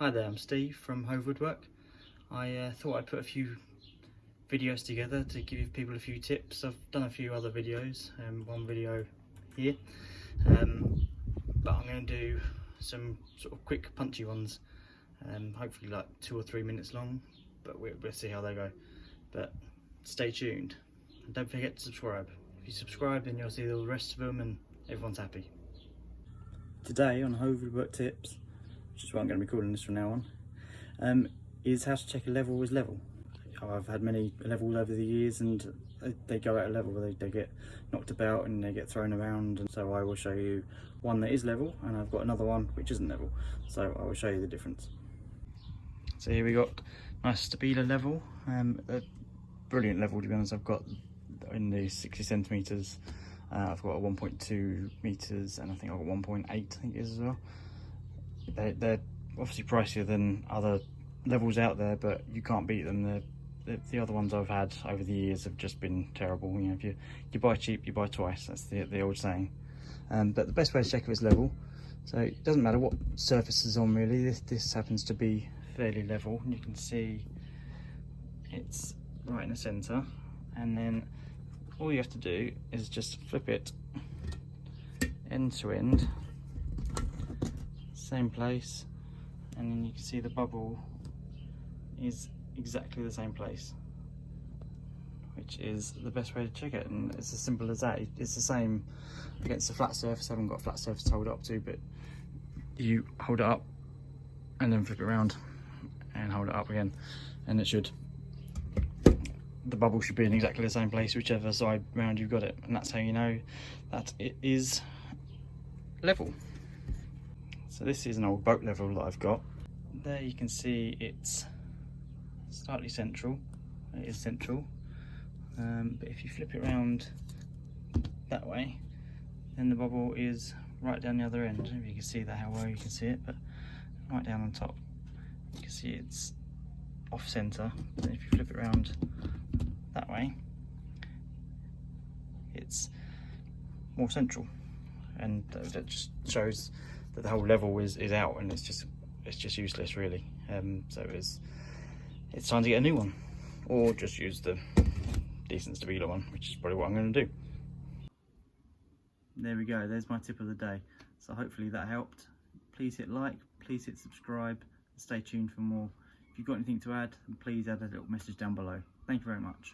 Hi there, I'm Steve from Hove Woodwork. I thought I'd put a few videos together to give people a few tips. I've done a few other videos, one video here, but I'm going to do some sort of quick punchy ones, hopefully like 2 or 3 minutes long, but we'll see how they go. But stay tuned and don't forget to subscribe. If you subscribe, then you'll see all the rest of them and everyone's happy. Today on Hove Woodwork Tips, which is what I'm going to be calling this from now on, is how to check a level is level. I've had many levels over the years and they go out of level, they get knocked about and they get thrown around, and so I will show you one that is level and I've got another one which isn't level, so I will show you the difference. So here we got nice stabila level, a brilliant level to be honest. I've got in the 60 centimeters, I've got a 1.2 meters and I think I've got 1.8 I think it is as well. They're obviously pricier than other levels out there, but you can't beat them. The other ones I've had over the years have just been terrible. You know, if you buy cheap, you buy twice. That's the old saying. But the best way to check if it's level, so it doesn't matter what surface is on really. This happens to be fairly level, and you can see it's right in the centre. And then all you have to do is just flip it end to end, same place, and then you can see the bubble is exactly the same place, which is the best way to check it. And it's as simple as that. It's the same against a flat surface. I haven't got a flat surface to hold it up to, but you hold it up and then flip it around and hold it up again, and the bubble should be in exactly the same place whichever side round you've got it, and that's how you know that it is level. So this is an old boat level that I've got. There you can see it's slightly central. It is central, but if you flip it around that way, then the bubble is right down the other end. I don't know if you can see that, how well you can see it, but right down on top you can see it's off centre. Then if you flip it around that way, it's more central, and that just shows that the whole level is out, and it's just useless really. So it's time to get a new one, or just use the decent stabila one, which is probably what I'm going to do. There we go, there's my tip of the day. So hopefully that helped. Please hit like, please hit subscribe, and stay tuned for more. If you've got anything to add, then please add a little message down below. Thank you very much.